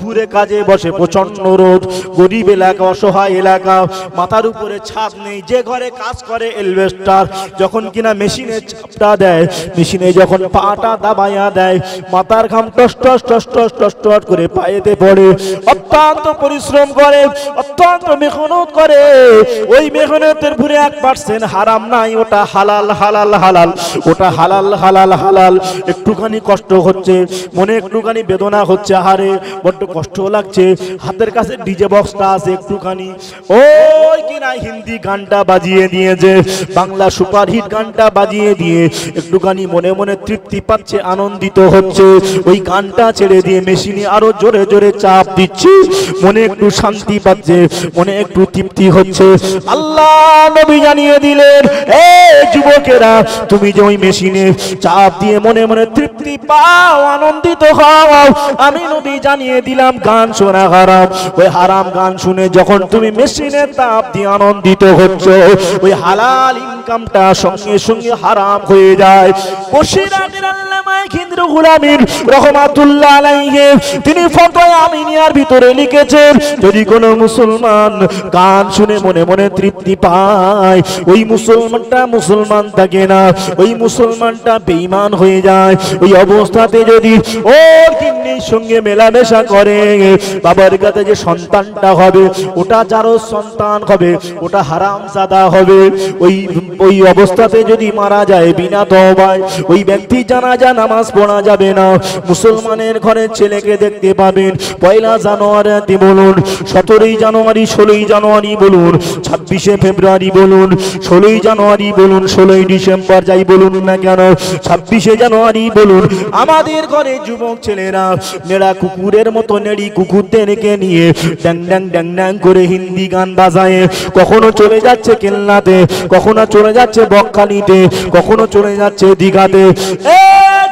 মজদুরে কাজে বসে, প্রচন্ড রোদ, গরিব এলাকা, অসহায় এলাকা, মাথার উপরে ছাদ নেই, যে ঘরে কাজ করে এলবেস্টার, যখন কিনা মেশিনে চাপটা দেয়, মেশিনে যখন পাটা দাবাইয়া দেয়, মাথার ঘাম toss toss toss toss toss toss করে পায়েতে পড়ে, অত্যন্ত পরিশ্রম করে, অত্যন্ত মেহনত করে, ওই মেহনতের ভরে 1% হারাম নাই, ওটা হালাল হালাল হালাল, ওটা হালাল হালাল হালাল। একটুখানি কষ্ট হচ্ছে, মনে একটুখানি বেদনা হচ্ছে, হারে বড্ড কষ্ট লাগছে, হাতের কাছে ডিজে বক্সটা আছে, একটুখানি ওই কিনা হিন্দি গানটা বাজিয়ে দিয়েছে, বাংলা সুপারহিট গানটা বাজিয়ে দিয়ে একটুখানি মনে মনে তৃপ্তি পাচ্ছে, আনন্দিত হচ্ছে, ওই গানটা ছেড়ে দিয়ে মেশিনে আরো জোরে জোরে চাপ দিচ্ছে, মনে একটু শান্তি পাচ্ছে, মনে একটু তৃপ্তি হচ্ছে। আল্লাহ নবী জানিয়ে দিলেন, এ যুবকেরা, তুমি যে ওই মেশিনে চাপ দিয়ে মনে মনে তৃপ্তি পাও, আনন্দিত হও, আমি নবী জানিয়ে দিলাম গান শোনা হারাম। ওই হারাম গান শুনে যখন তুমি মেশিনে চাপ দিয়ে আনন্দিত হচ্ছ, ওই হালাল ইনকামটা সঙ্গে সঙ্গে হারাম হয়ে যায়। বসিরাতের আল্লামা খিন্দ্র গুলামির রহমাতুল্লাহ আলাইহি তিনি ফতোয়া আমিনিয়ার ভিতরে লিখেছেন, যদি কোনো মুসলমান গান শুনে মনে মনে তৃপ্তি পায়, ওই মুসলমানটা মুসলমান থাকে না, ওই মুসলমানটা বেঈমান হয়ে যায়। ওই অবস্থাতে যদি ওর কিন্নির সঙ্গে মেলামেশা করে, বাবার কাছে যে সন্তানটা হবে, ওটা যারও সন্তান হবে, ওটা হারামজাদা হবে। ওই অবস্থাতে যদি মারা যায় বিনা তওবায়, ওই ব্যক্তি জানাজা নামাজ পড়া যাবে না। মুসলমানের ঘরের ছেলেকে দেখতে পাবেন, 1 জানুয়ারি বলুন, 17 জানুয়ারি, 16 জানুয়ারি বলুন, 26 ফেব্রুয়ারি বলুন, 16 জানুয়ারি বলুন, 16 ডিসেম্বর যাই বলুন না কেন, 26 জানুয়ারি বলুন, আমাদের ঘরে যুবক ছেলেরা নেড়া কুকুরের মতো নেড়ি কুকুরদেরকে নিয়ে ড্যাং ড্যাং ড্যাং ড্যাং করে হিন্দি গান বাজায়, কখনো চলে যাচ্ছে কেল্লাতে, কখনো চলে যাচ্ছে বকখালিতে, কখনো চলে যাচ্ছে দীঘাতে।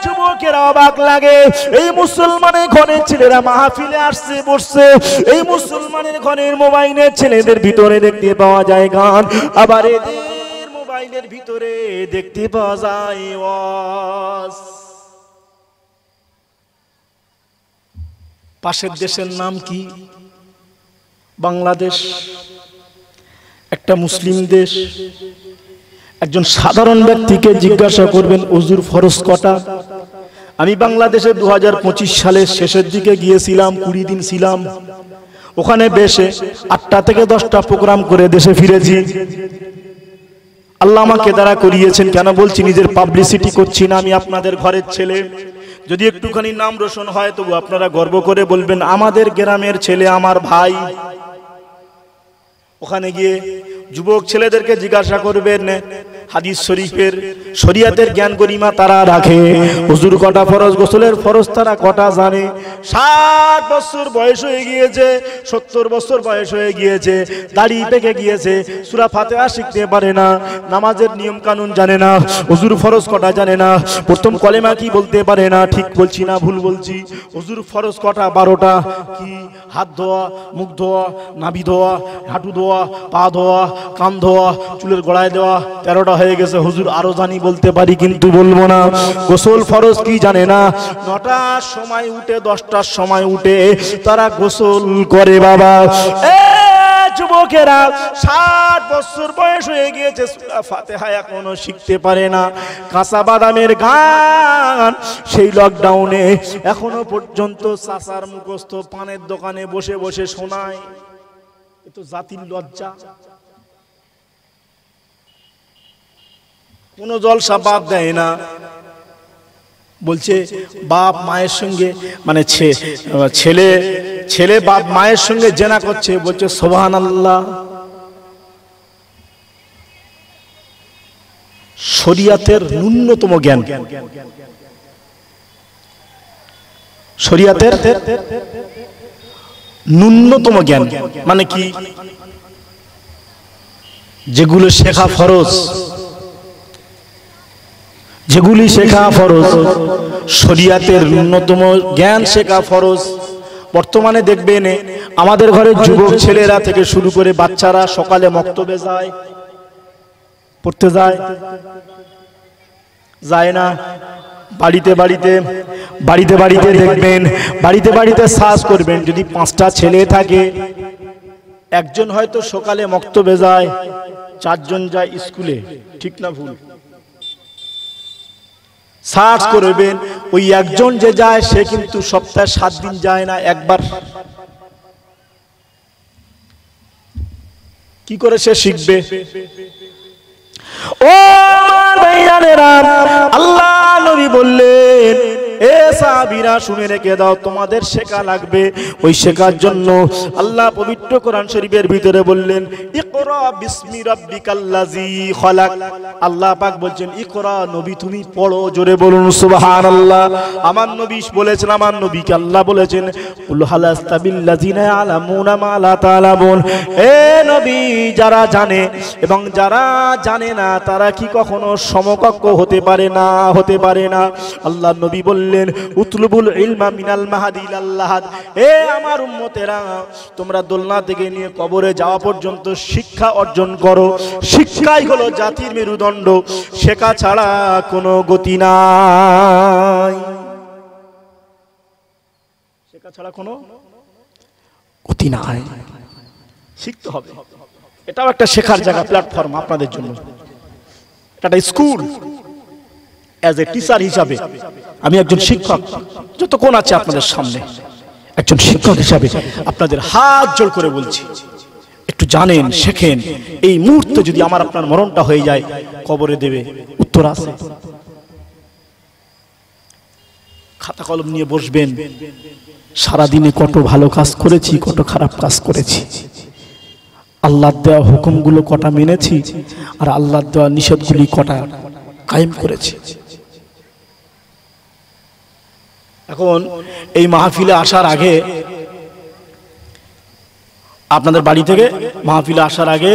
যুবকেরা অবাক লাগে, এই মুসলমানের ঘরের ছেলেরা মাহফিলে আসছে বসছে, এই মুসলমানের ঘরের মোবাইলের ছেলেদের ভিতরে দেখতে পাওয়া যায় গান, আবার এদের মোবাইলের ভিতরে দেখতে পাওয়া যায় ওয়াজ। পাশের দেশের নাম কি? বাংলাদেশ, একটা মুসলিম দেশ। একজন সাধারণ ব্যক্তিকে জিজ্ঞাসা করবেন, ওযুর ফরজ কটা? আমি বাংলাদেশে 2025 সালের শেষের দিকে গিয়েছিলাম, 20 দিন ছিলাম ওখানে। বেশে 8টা থেকে 10টা প্রোগ্রাম করে দেশে ফিরেছি। আল্লাহ আমাকে দ্বারা করিয়েছেন। কেন বলছি? নিজের পাবলিসিটি করছি না, আমি আপনাদের ঘরের ছেলে। যদি একটুখানি নাম রোশন হয় তবু আপনারা গর্ব করে বলবেন আমাদের গ্রামের ছেলে, আমার ভাই। ওখানে গিয়ে যুবক ছেলেদেরকে জিজ্ঞাসা করবেন হাদিস শরীফের, শরিয়াতের জ্ঞান গরিমা তারা রাখে, হুজুর কটা ফরজ, গোসলের ফরজ তারা কটা জানে। 60 বছর বয়স হয়ে গিয়েছে, 70 বছর বয়স হয়ে গিয়েছে, দাড়ি পেকে গিয়েছে, সূরা ফাতিহা শিখতে পারে না, নামাজের নিয়ম কানুন জানে না, হুজুর ফরজ কটা জানে না, প্রথম কলেমা কি বলতে পারে না। ঠিক বলছি না ভুল বলছি? হুজুর ফরজ কটা? 12টা। কি? হাত ধোয়া, মুখ ধোয়া, নাভি ধোয়া, হাঁটু ধোয়া, পা ধোয়া, কান ধোয়া, চুলের গোড়ায় দেওয়া। 13টা হয়ে গেছে। হুজুর আরো জানি, বলতে পারি কিন্তু বলবো না। গোসল ফরজ কি জানে না। 9টার সময় উঠে 10টার সময় উঠে তারা গোসল করে। বাবা যুবকেরা 60 বছর বয়স হয়ে গিয়েছে, সূরা ফাতিহা এখনো শিখতে পারে না। কাঁচা বাদামের গান সেই লকডাউনে এখনো পর্যন্ত চাচার মুখস্থ পানের দোকানে বসে বসে শোনায়। এ তো জাতির লজ্জা। কোনো জলসা বাদ দেয় না। বলছে বাপ মায়ের সঙ্গে, মানে ছেলে বাপ মায়ের সঙ্গে জেনা করছে, বলছে সুবহানাল্লাহ। শরিয়াতের ন্যূনতম জ্ঞান, শরিয়াতের ন্যূনতম জ্ঞান মানে কি? যেগুলো শেখা ফরজ, যেগুলি শেখা ফরজ, শরিয়াতের ন্যূনতম জ্ঞান শেখা ফরজ। বর্তমানে দেখবেন আমাদের ঘরে যুবক ছেলেরা থেকে শুরু করে বাচ্চারা সকালে মক্তবে যায়, পড়তে যায় না? বাড়িতে বাড়িতে বাড়িতে বাড়িতে দেখবেন, বাড়িতে বাড়িতে সার্চ করবেন, যদি 5টা ছেলে থাকে, একজন হয়তো সকালে মক্তবে যায়, 4 জন যায় স্কুলে, ঠিক না ভুল? সার্চ করবেন, ওই একজন যে যায় সে কিন্তু সপ্তাহে 7 দিন যায় না, একবার। কি করে সে শিখবে? ও ভাইয়ানেরা, আল্লাহ নবী বললেন, এ সাহাবীরা শুনে রেখে দাও, তোমাদের শেখা লাগবে। ওই শেখার জন্য আল্লাহ পবিত্র কোরআন শরীফের ভিতরে বললেন, ইকরা বিসমি রাব্বিকাল্লাযী খলাক। আল্লাহ পাক বলছেন, ইকরা, নবী তুমি পড়ো, জোরে বলুন সুবহানাল্লাহ। আমার নবী বলেছেন, আমার নবীকে আল্লাহ বলেছেন, কুল হাল আস্তাবিল্লাযিনা ইয়ালামুনা মা লা তা'লামুন। এ নবী, যারা জানে এবং যারা জানে না তারা কি কখনো সমকক্ষ হতে পারে না? হতে পারে না। আল্লাহ নবী বললেন, উতলুবুল ইলমা মিনাল মাহাদি ইলাল লাহাদ। এ আমার উম্মতেরা, তোমরা দোলনা থেকে নিয়ে কবরে যাওয়া পর্যন্ত শিক্ষা অর্জন করো। শিক্ষাই হলো জাতির মেরুদণ্ড, শেখা ছাড়া কোনো গতি নাই। শেখা ছাড়া কোনো গতি নাই, শিখতে হবে। এটাও একটা শেখার জায়গা, প্ল্যাটফর্ম আপনাদের জন্য, একটা স্কুল। অ্যাজ এ টিচার হিসাবে আমি একজন শিক্ষক, যতক্ষণ আছে আপনাদের সামনে একজন শিক্ষক হিসাবে আপনাদের হাত জোড় করে বলছি, একটু জানেন, শেখেন। এই মুহূর্তে যদি আমার আপনার মরণটা হয়ে যায়, কবরে দেবে উত্তর আছে। খাতা কলম নিয়ে বসবেন, সারাদিনে কত ভালো কাজ করেছি, কত খারাপ কাজ করেছি, আল্লাহর দেওয়া হুকুমগুলো কটা মেনেছি, আর আল্লাহর দেওয়া নিষেধগুলি কটা কায়েম করেছি। এখন এই মাহফিলে আসার আগে, আপনাদের বাড়ি থেকে মাহফিলে আসার আগে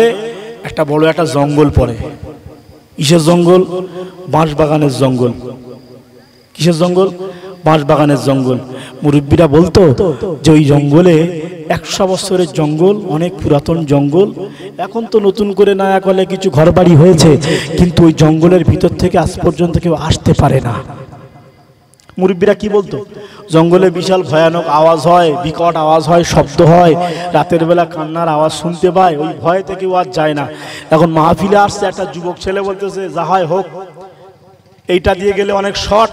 একটা বড় একটা জঙ্গল পড়ে। কিসের জঙ্গল? বাঁশবাগানের জঙ্গল। কিসের জঙ্গল? বাঁশবাগানের জঙ্গল। মুরব্বীরা বলতো যে ওই জঙ্গলে 100 বছরের জঙ্গল, অনেক পুরাতন জঙ্গল। এখন তো নতুন করে নয়া কলে কিছু ঘরবাড়ি হয়েছে, কিন্তু ওই জঙ্গলের ভিতর থেকে আজ পর্যন্ত কেউ আসতে পারে না। মুরব্বীরা কি বলতো? জঙ্গলে বিশাল ভয়ানক আওয়াজ হয়, বিকট আওয়াজ হয়, শব্দ হয়, রাতের বেলা কান্নার আওয়াজ শুনতে পায়, ওই ভয় থেকে আর যায় না। এখন মাহফিলে আসছে একটা যুবক ছেলে, বলতেছে যা হয় হোক, এইটা দিয়ে গেলে অনেক শর্ট,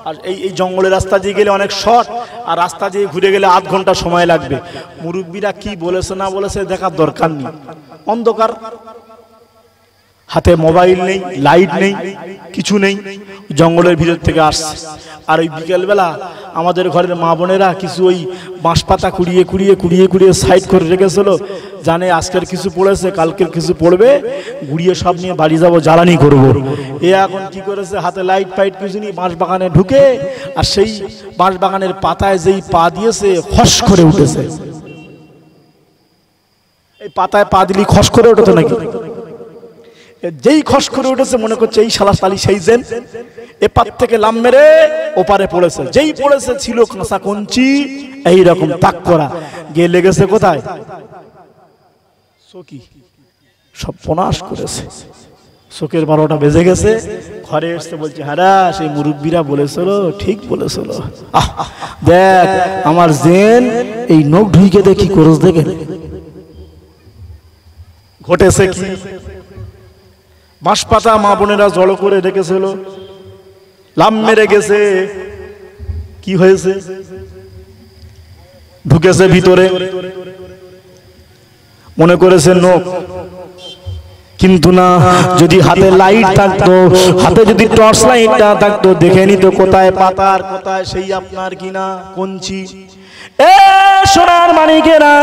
আর এই জঙ্গলের রাস্তা দিয়ে গেলে অনেক শর্ট, আর রাস্তা দিয়ে ঘুরে গেলে আধ ঘন্টা সময় লাগবে। মুরব্বীরা কি বলেছে না বলেছে দেখার দরকার নেই, অন্ধকার, হাতে মোবাইল নেই, লাইট নেই, কিছু নেই, জঙ্গলের ভিতর থেকে আসছে। আর ওই বিকেলবেলা আমাদের ঘরের মা বোনেরা কিছু ওই বাঁশ পাতা কুড়িয়ে কুড়িয়ে কুড়িয়ে কুড়িয়ে সাইড করে রেখেছিল, জানে আজকের কিছু পড়েছে, কালকের কিছু পড়বে, গুড়িয়ে সব নিয়ে বাড়ি যাব, জ্বালানি করবো। এ এখন কি করেছে, হাতে লাইট ফাইট কিছু নিয়ে বাঁশ বাগানে ঢুকে, আর সেই বাঁশ বাগানের পাতায় যেই পা দিয়েছে, খস করে উঠেছে। এই পাতায় পা দিলি খস করে উঠতো নাকি? যেই খস করে উঠেছে, মনে করছে এই শালা শালি সেই জেন, এপার থেকে লাম মেরে ওপারে পড়েছে। যেই পড়েছে ছিল কাঁচা কঞ্চি, এইরকম তাক করা, গিয়ে লেগেছে কোথায়? চকি। সব পনাশ করেছে। চোখের 12টা বেজে গেছে। ঘরে এসে বলছে, হ্যাঁ সেই মুরব্বীরা বলেছিল, ঠিক বলেছিল। দেখ আমার জেন এই নখ ঢুকে দেখি করস, দেখে ঘটেছে কি? বাঁশ পাতা মা বোনেরা জড়ো করে রেখেছিল, লাম মেরে গেছে। কি হয়েছে? ঢুকেছে ভিতরে, মনে করেছে নখ, কিন্তু না। যদি হাতে লাইট থাকতো, হাতে যদি টর্চ লাইটটা থাকতো, দেখে নিত কোথায় পাতা আর কোথায় সেই আপনার কিনা কঞ্চি। এ সোনার মানিকেরা,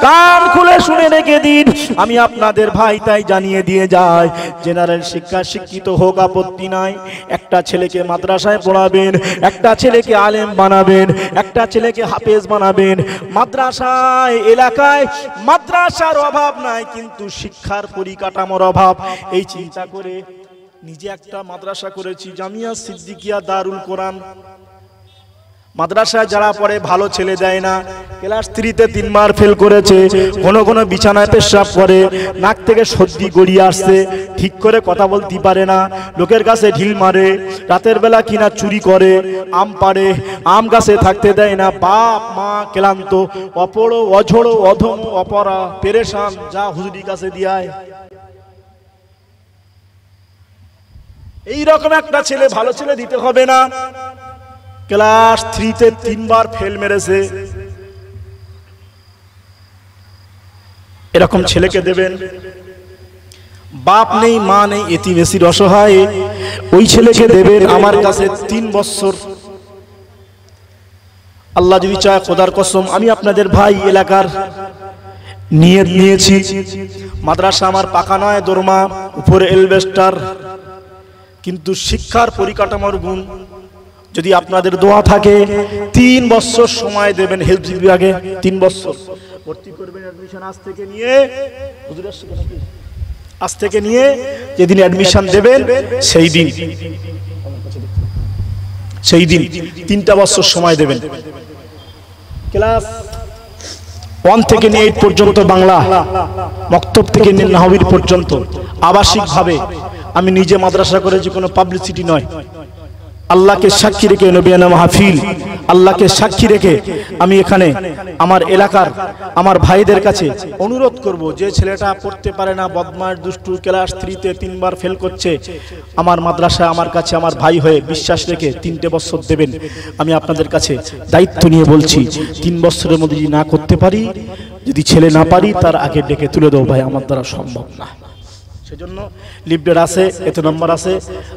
কান খুলে শুনে রেখে দিন, আমি আপনাদের ভাই তাই জানিয়ে দিয়ে যাই, জেনারেল শিক্ষা শিক্ষিত হোক আপত্তি নাই। একটা ছেলেকে মাদ্রাসায় পড়াবেন, একটা ছেলেকে আলেম বানাবেন, একটা ছেলেকে হাফেজ বানাবেন। মাদ্রাসায়, এলাকায় মাদ্রাসার অভাব নাই, কিন্তু শিক্ষার পরিকাঠামোর অভাব। এই চিন্তা করে নিজে একটা মাদ্রাসা করেছি, জামিয়া সিদ্দিকিয়া দারুল কোরআন। মাদ্রাসায় যারা পড়ে ভালো ছেলে দেয় না, ক্লাস 3-তে 3 বার ফেল করেছে, কোন কোন বিছানায় পেশাব করে, নাক থেকে সর্দি গড়িয়ে আসছে, ঠিক করে কথা বলতে পারে না, লোকের কাছে ঢিল মারে, রাতের বেলা কিনা চুরি করে, আম পাড়ে, আম গাছে থাকতে দেয় না, বাপ মা ক্লান্ত, অপড়ো অঝড়ো অধম অপরা পেরেশান, যা হুজুরি কাছে দিয়ায়। এইরকম একটা ছেলে, ভালো ছেলে দিতে হবে না। ক্লাস 3-তে 3 বার ফেল মেরেছে, এরকম ছেলেকে দেবেন? বাপ নেই মা নেই, এতিম এসির অসহায়, ওই ছেলেকে দেবেন আমার কাছে 3 বছর। আল্লাহ যদি চায়, খোদার কসম আমি আপনাদের ভাই এলাকার নিয়ত নিয়েছি, মাদ্রাসা আমার পাকা নয়, দোরমা, উপরে এলবেস্টার, কিন্তু শিক্ষার পরিকাঠামোর গুণ যদি আপনাদের দোয়া থাকে 3 বছর সময় দেবেন হেলথ বিভাগে। 3 বছর ভর্তি করবেন, অ্যাডমিশন আজ থেকে নিয়ে যেদিন অ্যাডমিশন দেবেন সেই দিন 3টা বছর সময় দেবেন। ক্লাস 1 থেকে নিয়ে 8 পর্যন্ত বাংলা, মক্তব থেকে নিয়ে নাহবির পর্যন্ত আবাসিক ভাবে। আমি নিজে মাদ্রাসা করেছি, কোনো পাবলিসিটি নয়। আল্লাহকে সাক্ষী রেখে, নবিয়ানা মাহফিল, আল্লাহকে সাক্ষী রেখে আমি এখানে আমার এলাকার আমার ভাইদের কাছে অনুরোধ করব, যে ছেলেটা পড়তে পারে না, বদমাশ দুষ্টু, ক্লাস 3-তে 3 বার ফেল করছে, আমার মাদ্রাসা আমার কাছে আমার ভাই হয়ে বিশ্বাস রেখে 3টে বছর দেবেন। আমি আপনাদের কাছে দায়িত্ব নিয়ে বলছি, 3 বছরের মধ্যে যদি না করতে পারি, যদি ছেলে না পারি, তার আগে ডেকে তুলে দেবো। ভাই আমার দ্বারা সম্ভব না, সেজন্য লিফটের আছে, এত নম্বর আছে।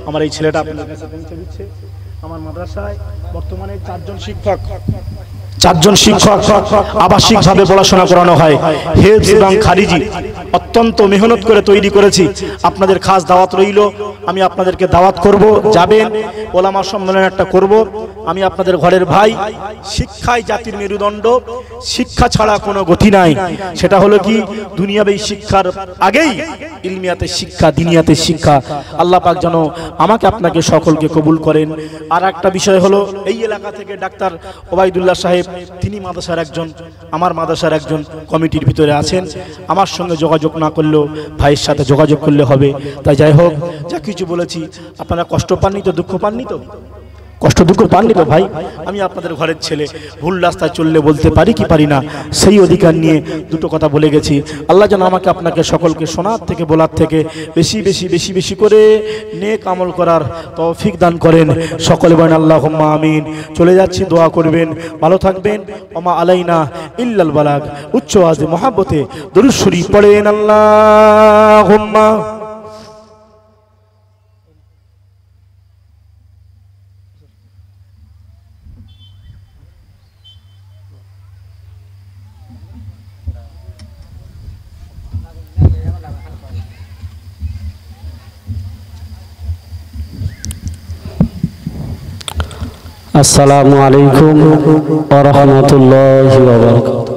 আমার এই ছেলেটা আপনাদের কাছে পৌঁছে দিচ্ছে। আমার মাদ্রাসায় বর্তমানে 4 জন শিক্ষক আবাসিক ভাবে পড়াশোনা করানো হয়, হেফজ এবং খারিজি, অত্যন্ত মেহনত করে তৈরি করেছি। আপনাদের খাস দাওয়াত রইল, আমি আপনাদেরকে দাওয়াত করব, যাবেন। ওলামা সম্মেলন একটা করব। আমি আপনাদের ঘরের ভাই। শিক্ষাই জাতির মেরুদণ্ড, শিক্ষা ছাড়া কোনো গতি নাই। সেটা হলো কি, দুনিয়াবে শিক্ষার আগেই ইলমিয়াতে শিক্ষা, দিনিয়াতে শিক্ষা। আল্লাহ পাক যেন আমাকে আপনাকে সকলকে কবুল করেন। আর একটা বিষয় হলো, এই এলাকা থেকে ডাক্তার ওবাইদুল্লাহ সাহেব, তিনি মাদ্রাসার একজন, আমার মাদ্রাসার একজন কমিটির ভিতরে আছেন। আমার সঙ্গে যোগাযোগ না করলেও ভাইয়ের সাথে যোগাযোগ করলে হবে। তাই যাই হোক, যা কিছু বলেছি, আপনারা কষ্ট পাননি তো, দুঃখ পাননি তো? কষ্ট দুঃখ পাননি তো ভাই? আমি আপনাদের ঘরের ছেলে, ভুল রাস্তায় চললে বলতে পারি কি পারি না, সেই অধিকার নিয়ে দুটো কথা বলে গেছি। আল্লাহ যেন আমাকে আপনাকে সকলকে শোনার থেকে বলার থেকে বেশি বেশি বেশি বেশি করে নেক আমল করার তৌফিক দান করেন। সকলে বলেন আল্লাহুম্মা আমিন। চলে যাচ্ছি, দোয়া করবেন, ভালো থাকবেন। ওমা আলাইনা ইল্লাল বালাগ। উচ্চ আওয়াজে মহাব্বতে দরুদ শরীফ পড়েন, আল্লাহুম্মা। আসসালামু আলাইকুম ওয়া রাহমাতুল্লাহি ওয়া বারাকাতুহু।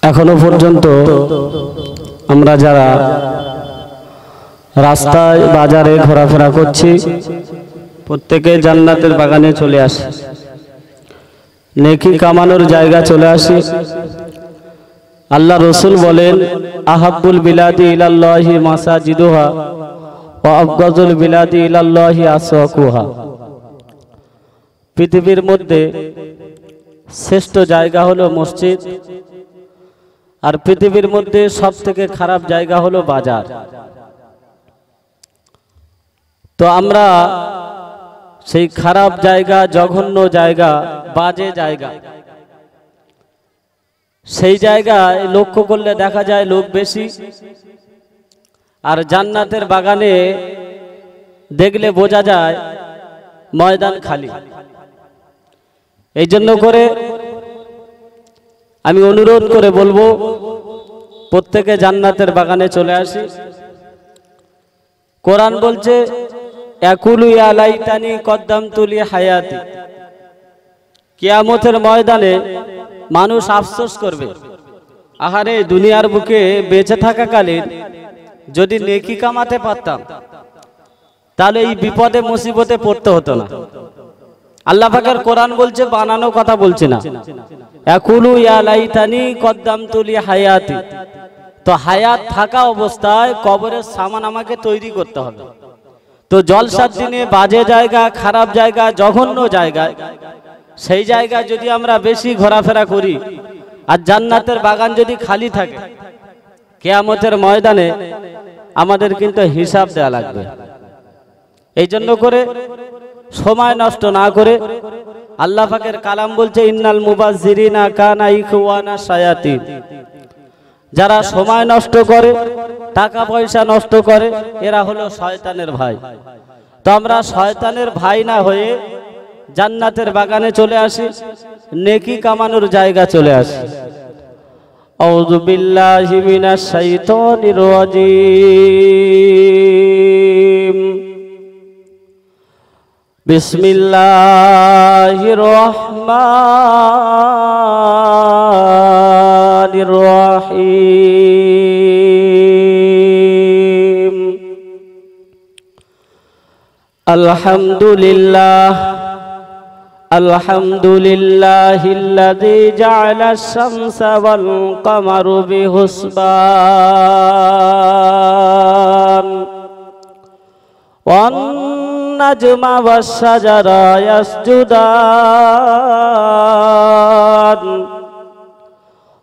এখনো পর্যন্ত আমরা যারা রাস্তায় বাজারে ঘোরাফেরা করছি, প্রত্যেকে জান্নাতের বাগানে চলে আসি, নেকি কামানোর জায়গা চলে আসি। আল্লাহ রসুল বলেন, আহাব্বুল বিলাদি ইলাল্লাহি মাসাজিদুহা ওয়া আবগাযুল বিলাদি ইলাল্লাহি আসওয়াকুহা। পৃথিবীর মধ্যে শ্রেষ্ঠ জায়গা হলো মসজিদ, আর পৃথিবীর মধ্যে সবথেকে খারাপ জায়গা হলো বাজার। তো আমরা সেই খারাপ জায়গা, জঘন্য জায়গা, বাজে জায়গা, সেই জায়গায় লক্ষ্য করলে দেখা যায় লোক বেশি, আর জান্নাতের বাগানে দেখলে বোঝা যায় ময়দান খালি। এই জন্য করে আমি অনুরোধ করে বলবো, প্রত্যেকে জান্নাতের বাগানে চলে আসি। কোরআন বলছে, ইয়াকুলু ইয়া লাইতানি কদ্দামতু লি হায়াতি। কিয়ামতের ময়দানে মানুষ আফসোস করবে, আহারে দুনিয়ার বুকে বেঁচে থাকাকালীন যদি নেকি কামাতে পারতাম, তাহলে এই বিপদে মুসিবতে পড়তে হতো না। আল্লাহ পাকের কোরআন বলছে, বানানো কথা বলছি না। ইয়াকুলু ইয়া লাইতানি কদ্দামতু লি হায়াতি। তো হায়াত থাকা অবস্থায় কবরের সামান আমাকে তৈরি করতে হবে। তো জলসার দিনে বাজে জায়গা, খারাপ জায়গা, জঘন্য জায়গায়, সেই জায়গায় যদি আমরা বেশি ঘোরাফেরা করি আর জান্নাতের বাগান যদি খালি থাকে, কিয়ামতের ময়দানে আমাদের কিন্তু হিসাব দেওয়া লাগবে। এই জন্য করে সময় নষ্ট না করে আল্লাহ পাকের কালাম বলছে, ইন্নাল মুবাজ্জিরিনা কানা ইখওয়ানা শায়াতিন। যারা সময় নষ্ট করে, টাকা পয়সা নষ্ট করে, এরা হলো শয়তানের ভাই। তো আমরা শয়তানের ভাই না হয়ে জান্নাতের বাগানে চলে আসি, নেকি কামানোর জায়গা চলে আসি। আউযু বিল্লাহি মিনাশ শাইতানির রাজীম। বিসমিল্লাহির রহমানির রহিম। আলহামদুলিল্লাহ আলহামদুলিল্লাহিল্লাযী জা'আলাশ শামসা ওয়াল কামারা বিহুসবান ওয়ান নাজমা ওয়াশ শাজারা ইয়াসজুদান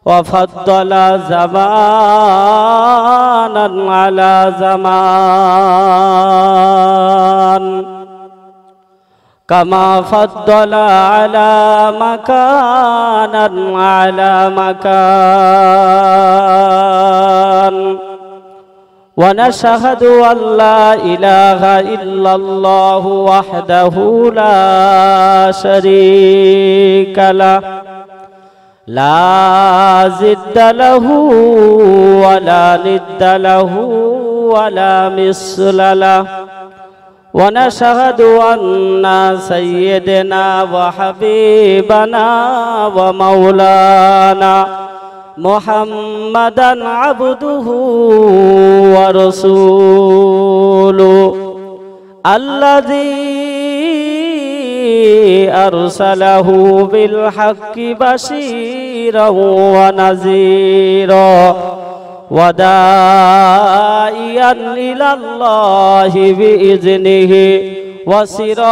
ওয়া ফাদ্দালা জামানান আলা জামান কামা ফাদ্দালা আলা মাকানান আলা মাকান। ونشهد أن لا إله إلا الله وحده لا شريك له لا ضد له ولا ند له ولا مثل له. ونشهد أن سيدنا وحبيبنا ومولانا محمدًا عبده ورسوله الذي أرسله بالحق بشيرا ونذيرا وداعيا إلى الله بإذنه وسراجا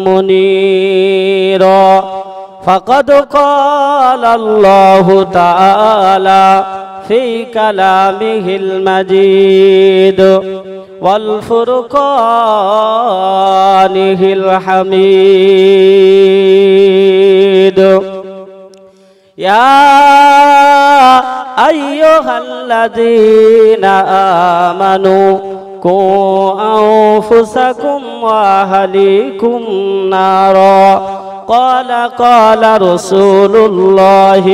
منيرا. فقد قال الله تعالى في كلامه المجيد والفرقانه الحميد. يا أيها الذين آمنوا قوا أنفسكم وأهليكم نارا. قال رسول الله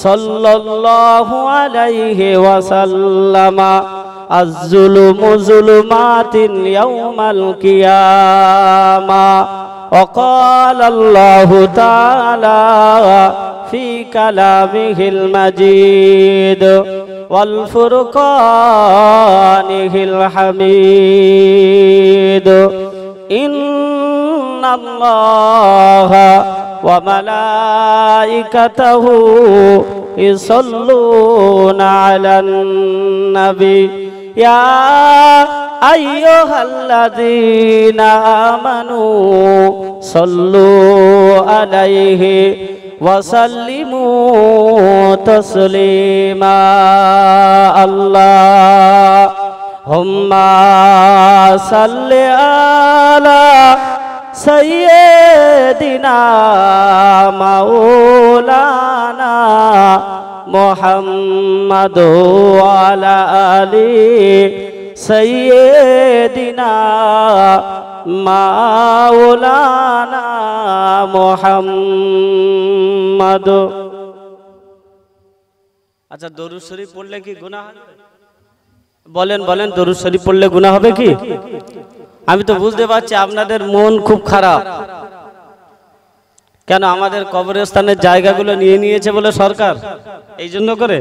صلى الله عليه وسلم الظلم ظلمات يوم القيامة. وقال الله تعالى في كلامه المجيد والفرقانه الحميد. إن الله وملائكته يصلون على النبي يا أيها الذين آمنوا صلوا عليه وسلموا تسليما. اللهم صل على سيدنا مولانا محمد وعلى آل سيدنا مولانا محمد. আচ্ছা, দরুদ শরীফ পড়লে কি গুনাহ হবে? বলেন বলেন, দরুদ শরীফ পড়লে গুনাহ হবে কি? আমি তো বুঝতে পারছি আপনাদের মন খুব খারাপ। কেন? আমাদের কবরস্থানের জায়গাগুলো নিয়ে নিয়েছে বলে সরকার, এই জন্য করে।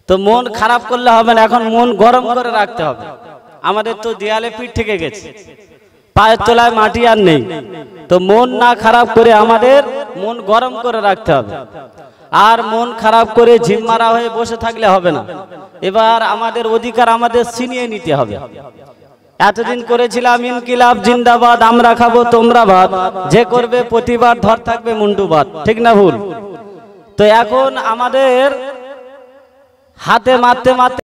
তো মন খারাপ করলে হবে না, এখন মন গরম করে রাখতে হবে। আমাদের তো দেয়ালে পিঠ থেকে গেছে, পায়ের তলায় মাটি আর নেই, তো মন না খারাপ করে আমাদের মন গরম করে রাখতে হবে। আর মন খারাপ করে ঝিমমারা হয়ে বসে থাকলে হবে না, এবার আমাদের অধিকার আমাদের ছিনিয়ে নিতে হবে। এতদিন করেছিলাম ইনকিলাব জিন্দাবাদ, আমরা খাবো তোমরা ভাত, যে করবে প্রতিবাদ ধর থাকবে মুন্ডু ভাত, ঠিক না ভুল? তো এখন আমাদের হাতে মারতে মারতে